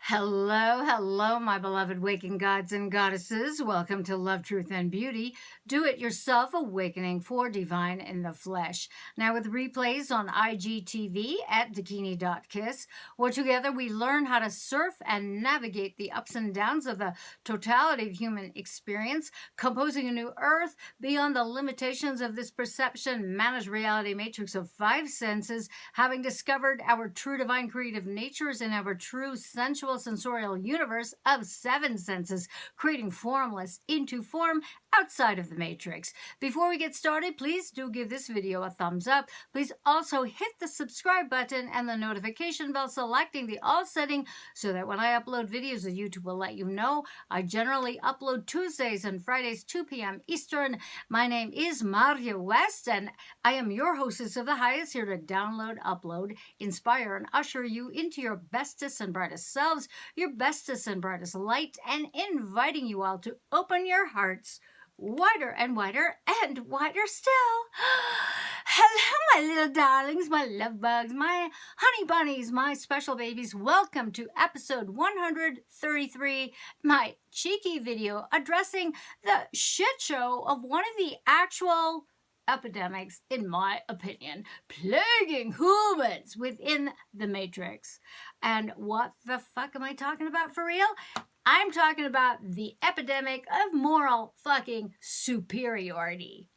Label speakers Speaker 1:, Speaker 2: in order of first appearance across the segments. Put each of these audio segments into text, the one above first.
Speaker 1: Hello, my beloved waking gods and goddesses. Welcome to Love, Truth, and Beauty. Do it yourself awakening for divine in the flesh. Now with replays on IGTV at Dakini.kiss, where together we learn how to surf and navigate the ups and downs of the totality of human experience, composing a new earth beyond the limitations of this perception, managed reality matrix of five senses, having discovered our true divine creative natures in our true sensual sensorial universe of seven senses, creating formless into form outside of the matrix. Before we get started, please do give this video a thumbs up. Please also hit the subscribe button and the notification bell, selecting the all setting so that when I upload videos, YouTube will let you know. I generally upload Tuesdays and Fridays, 2 p.m. Eastern. My name is Maria West, and I am your hostess of the highest, here to download, upload, inspire, and usher you into your bestest and brightest selves, your bestest and brightest light, and inviting you all to open your hearts wider and wider and wider still. Hello, my little darlings, my love bugs, my honey bunnies, my special babies. Welcome to episode 133, my cheeky video addressing the shit show of one of the actual epidemics, in my opinion, plaguing humans within the matrix. And what the fuck am I talking about for real? I'm talking about the epidemic of moral fucking superiority.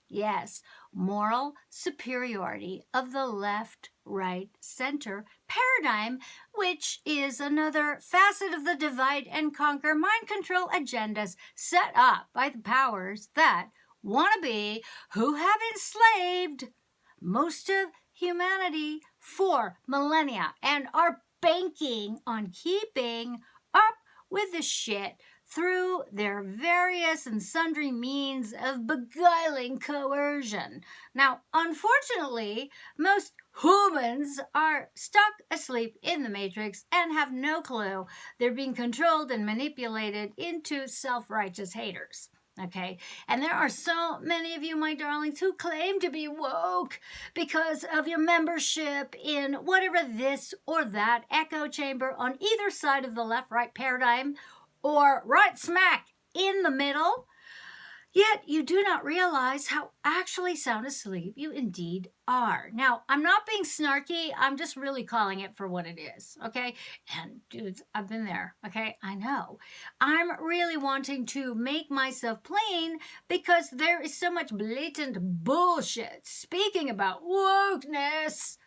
Speaker 1: Yes, moral superiority of the left, right, center paradigm, which is another facet of the divide and conquer mind control agendas set up by the powers that wannabe, who have enslaved most of humanity for millennia and are banking on keeping up with the shit through their various and sundry means of beguiling coercion. Now, unfortunately, most humans are stuck asleep in the matrix and have no clue they're being controlled and manipulated into self-righteous haters. Okay, and there are so many of you, my darlings, who claim to be woke because of your membership in whatever this or that echo chamber on either side of the left-right paradigm, or right smack in the middle. Yet you do not realize how actually sound asleep you indeed are. Now, I'm not being snarky. I'm just really calling it for what it is, okay? And dudes, I've been there, okay? I know. I'm really wanting to make myself plain because there is so much blatant bullshit speaking about wokeness.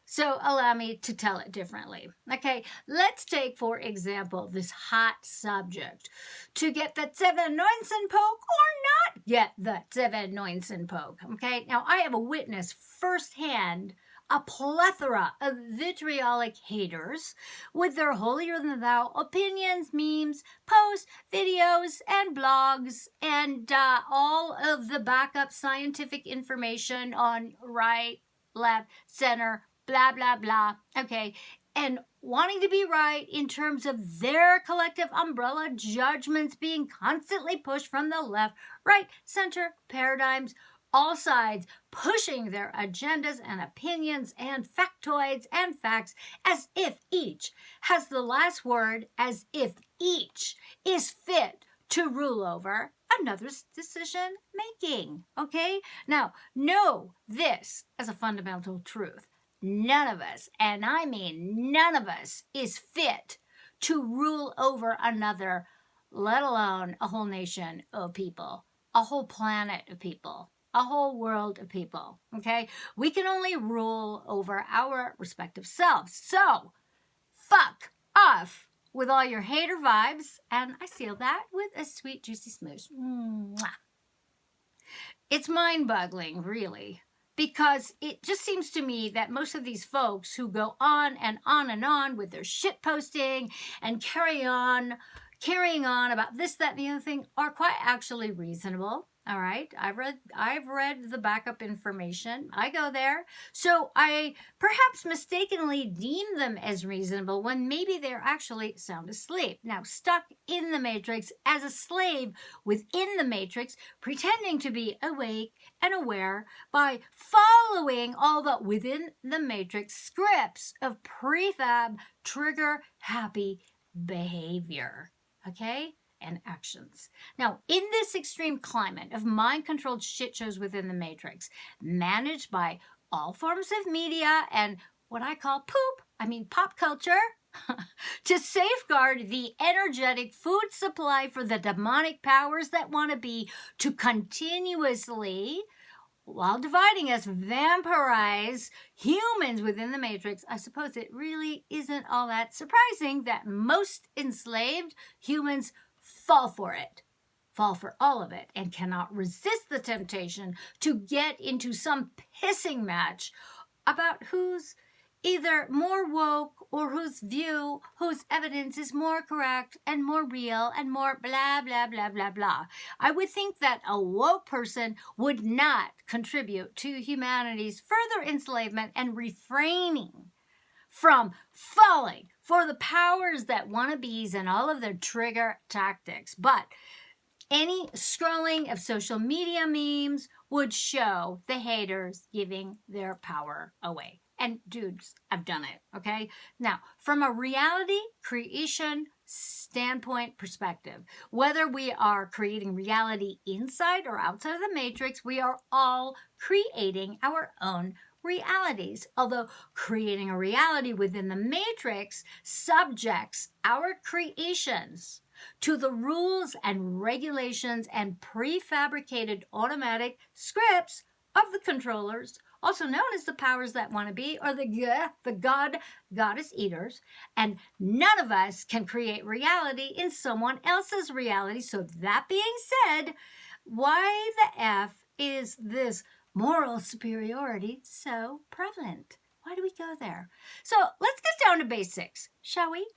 Speaker 1: So allow me to tell it differently. Okay, let's take, for example, this hot subject. To get the 7 poke or not get the 7 poke. Okay, now I have witnessed firsthand a plethora of vitriolic haters with their holier-than-thou opinions, memes, posts, videos, and blogs, and all of the backup scientific information on right, left, center, blah, blah, blah, okay, and wanting to be right in terms of their collective umbrella judgments being constantly pushed from the left, right, center paradigms, all sides pushing their agendas and opinions and factoids and facts as if each has the last word, as if each is fit to rule over another's decision making, okay? Now, know this as a fundamental truth. None of us, and I mean none of us, is fit to rule over another, let alone a whole nation of people, a whole planet of people, a whole world of people, okay? We can only rule over our respective selves. So, fuck off with all your hater vibes, and I seal that with a sweet, juicy smooch. Mwah. It's mind-boggling, really. Because it just seems to me that most of these folks who go on and on and on with their shit posting and carrying on about this, that, and the other thing are quite actually reasonable. All right, I've read the backup information. I go there. So I perhaps mistakenly deem them as reasonable when maybe they're actually sound asleep. Now, stuck in the matrix as a slave within the matrix, pretending to be awake and aware by following all the within the matrix scripts of prefab, trigger, happy behavior, okay, and actions. Now, in this extreme climate of mind-controlled shit shows within the Matrix, managed by all forms of media and what I call pop culture, to safeguard the energetic food supply for the demonic powers that want to be, to continuously, while dividing us, vampirize humans within the Matrix. I suppose it really isn't all that surprising that most enslaved humans fall for it, fall for all of it, and cannot resist the temptation to get into some pissing match about who's either more woke or whose evidence is more correct and more real and more blah, blah, blah, blah, blah. I would think that a woke person would not contribute to humanity's further enslavement and refraining from falling for the powers that wannabes and all of their trigger tactics. But any scrolling of social media memes would show the haters giving their power away. And dudes, I've done it, okay? Now, from a reality creation standpoint perspective, whether we are creating reality inside or outside of the Matrix, we are all creating our own realities. Although creating a reality within the Matrix subjects our creations to the rules and regulations and prefabricated automatic scripts of the controllers, also known as the powers that want to be, or the goddess eaters. And none of us can create reality in someone else's reality. So that being said, why the F is this moral superiority so prevalent? Why do we go there? So let's get down to basics, shall we?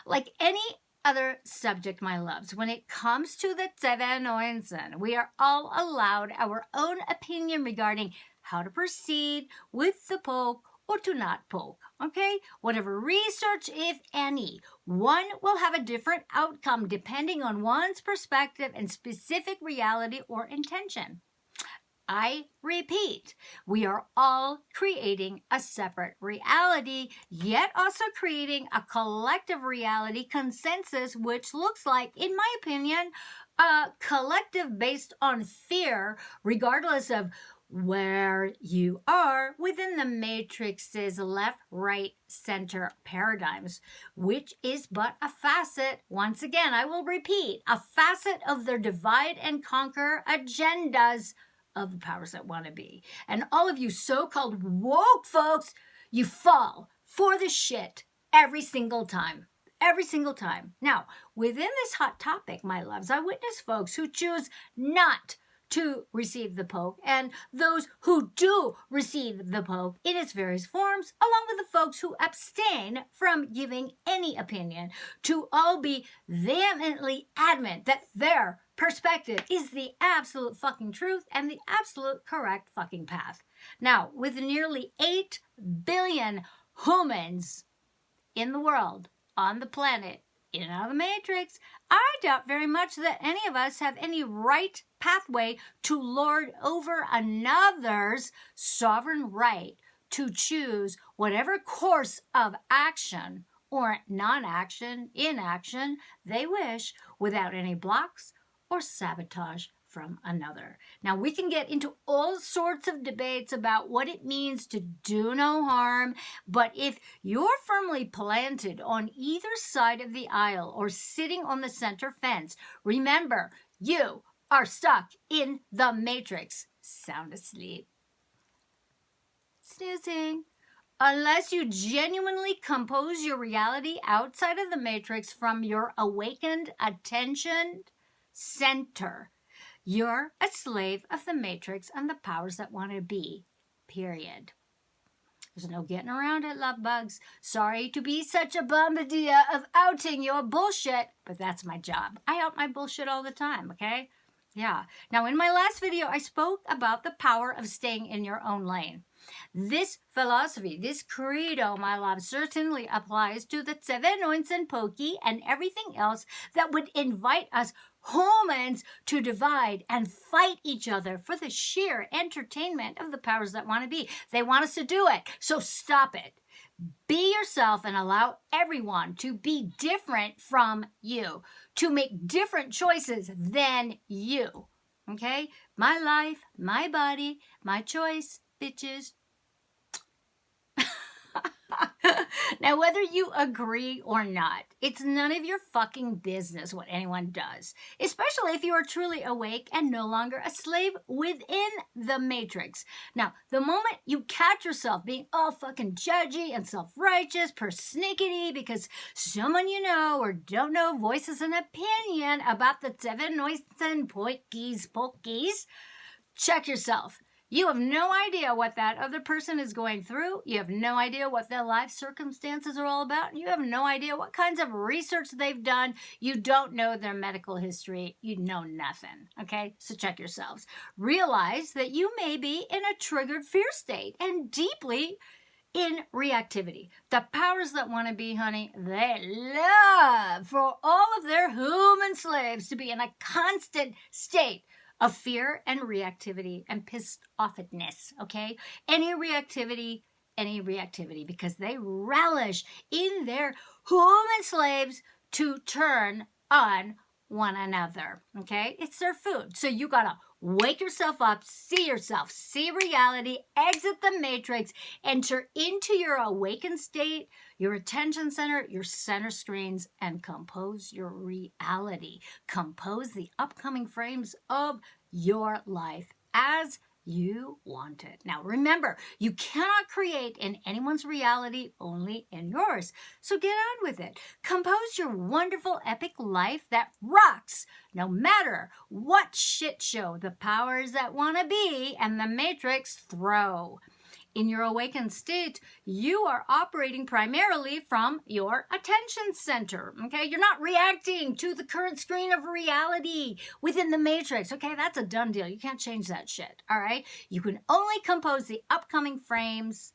Speaker 1: Like any other subject, my loves, when it comes to the Zeven, we are all allowed our own opinion regarding how to proceed with the poke or to not poke, okay? Whatever research, if any, one will have a different outcome depending on one's perspective and specific reality or intention. I repeat, we are all creating a separate reality, yet also creating a collective reality consensus, which looks like, in my opinion, a collective based on fear, regardless of where you are within the Matrix's left, right, center paradigms, which is but a facet, once again, I will repeat, a facet of their divide and conquer agendas of the powers that want to be. And all of you so-called woke folks, you fall for the shit every single time. Every single time. Now, within this hot topic, my loves, I witness folks who choose not to receive the poke, and those who do receive the poke in its various forms, along with the folks who abstain from giving any opinion, to all be vehemently adamant that their perspective is the absolute fucking truth and the absolute correct fucking path. Now, with nearly 8 billion humans in the world, on the planet, in and out of the Matrix, I doubt very much that any of us have any right pathway to lord over another's sovereign right to choose whatever course of action or non-action, inaction they wish without any blocks or sabotage from another. Now, we can get into all sorts of debates about what it means to do no harm, but if you're firmly planted on either side of the aisle or sitting on the center fence, remember, you are stuck in the Matrix, sound asleep, snoozing. Unless you genuinely compose your reality outside of the Matrix from your awakened attention center, you're a slave of the Matrix and the powers that want to be, period. There's no getting around it, love bugs. Sorry to be such a bombardier of outing your bullshit, but that's my job. I out my bullshit all the time, okay? Yeah. Now, in my last video, I spoke about the power of staying in your own lane. This philosophy, this credo, my love, certainly applies to the Zeven Pokey and everything else that would invite us humans to divide and fight each other for the sheer entertainment of the powers that want to be. They want us to do it, so stop it. Be yourself and allow everyone to be different from you, to make different choices than you. Okay? My life, my body, my choice, bitches. Now, whether you agree or not, it's none of your fucking business what anyone does, especially if you are truly awake and no longer a slave within the matrix. Now, the moment you catch yourself being all fucking judgy and self-righteous, persnickety, because someone you know or don't know voices an opinion about the 7 Noisen pokies, check yourself. You have no idea what that other person is going through. You have no idea what their life circumstances are all about. And you have no idea what kinds of research they've done. You don't know their medical history. You know nothing. Okay? So check yourselves. Realize that you may be in a triggered fear state and deeply in reactivity. The powers that want to be, honey, they love for all of their human slaves to be in a constant state of fear and reactivity and pissed offedness, okay? Any reactivity, because they relish in their human slaves to turn on one another, okay? It's their food. So you gotta wake yourself up, see yourself, see reality, exit the matrix, enter into your awakened state, your attention center, your center screens, and compose your reality. Compose the upcoming frames of your life as you want it. Now remember, you cannot create in anyone's reality, only in yours. So get on with it. Compose your wonderful epic life that rocks, no matter what shit show the powers that want to be and the matrix throw. In your awakened state, you are operating primarily from your attention center, okay? You're not reacting to the current screen of reality within the matrix, okay? That's a done deal. You can't change that shit, all right? You can only compose the upcoming frames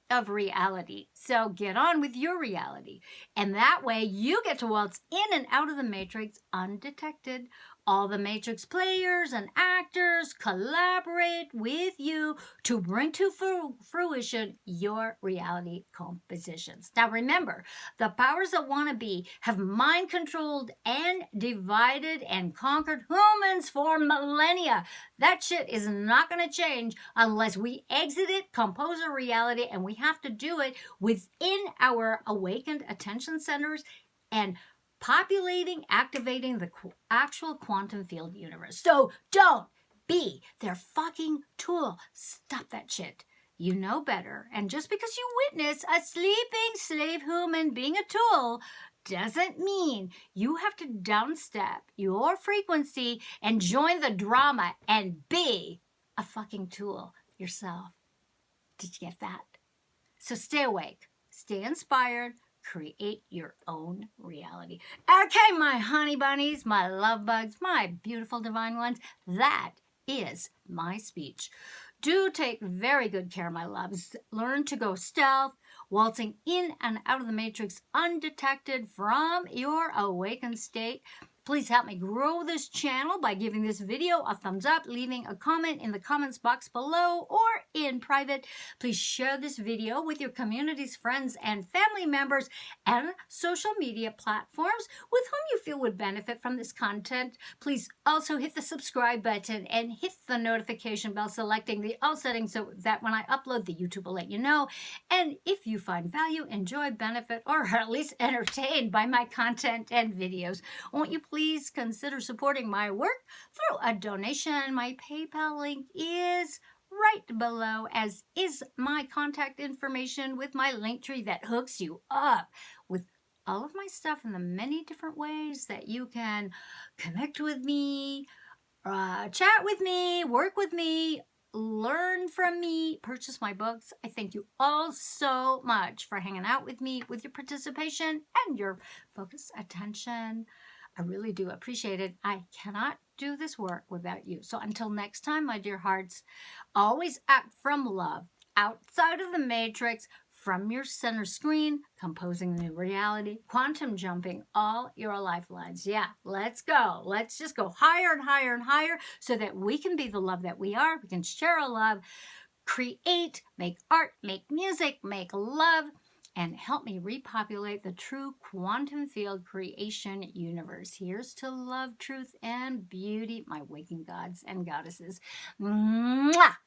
Speaker 1: of reality. So get on with your reality. And that way you get to waltz in and out of the matrix undetected. All the matrix players and actors collaborate with you to bring to fruition your reality compositions. Now remember, the powers that want to be have mind controlled and divided and conquered humans for millennia. That shit is not going to change unless we exit it, compose a reality, and we have to do it within our awakened attention centers and populating, activating the actual quantum field universe. So don't be their fucking tool. Stop that shit. You know better. And just because you witness a sleeping slave human being a tool doesn't mean you have to downstep your frequency and join the drama and be a fucking tool yourself. Did you get that? So stay awake, stay inspired, create your own reality. Okay, my honey bunnies, my love bugs, my beautiful divine ones, that is my speech. Do take very good care, my loves. Learn to go stealth, waltzing in and out of the matrix undetected from your awakened state. Please help me grow this channel by giving this video a thumbs up, leaving a comment in the comments box below or in private. Please share this video with your communities, friends, and family members and social media platforms with whom you feel would benefit from this content. Please also hit the subscribe button and hit the notification bell, selecting the all settings so that when I upload, the YouTube will let you know. And if you find value, enjoy, benefit, or at least entertained by my content and videos, won't you please consider supporting my work through a donation? My PayPal link is right below, as is my contact information with my link tree that hooks you up with all of my stuff in the many different ways that you can connect with me, chat with me, work with me, learn from me, purchase my books. I thank you all so much for hanging out with me, with your participation and your focused attention. I really do appreciate it. I cannot do this work without you. So until next time, my dear hearts, always act from love, outside of the matrix, from your center screen, composing new reality, quantum jumping all your lifelines. Yeah, let's go. Let's just go higher and higher and higher so that we can be the love that we are. We can share our love, create, make art, make music, make love, and help me repopulate the true quantum field creation universe. Here's to love, truth, and beauty, my waking gods and goddesses. Mwah!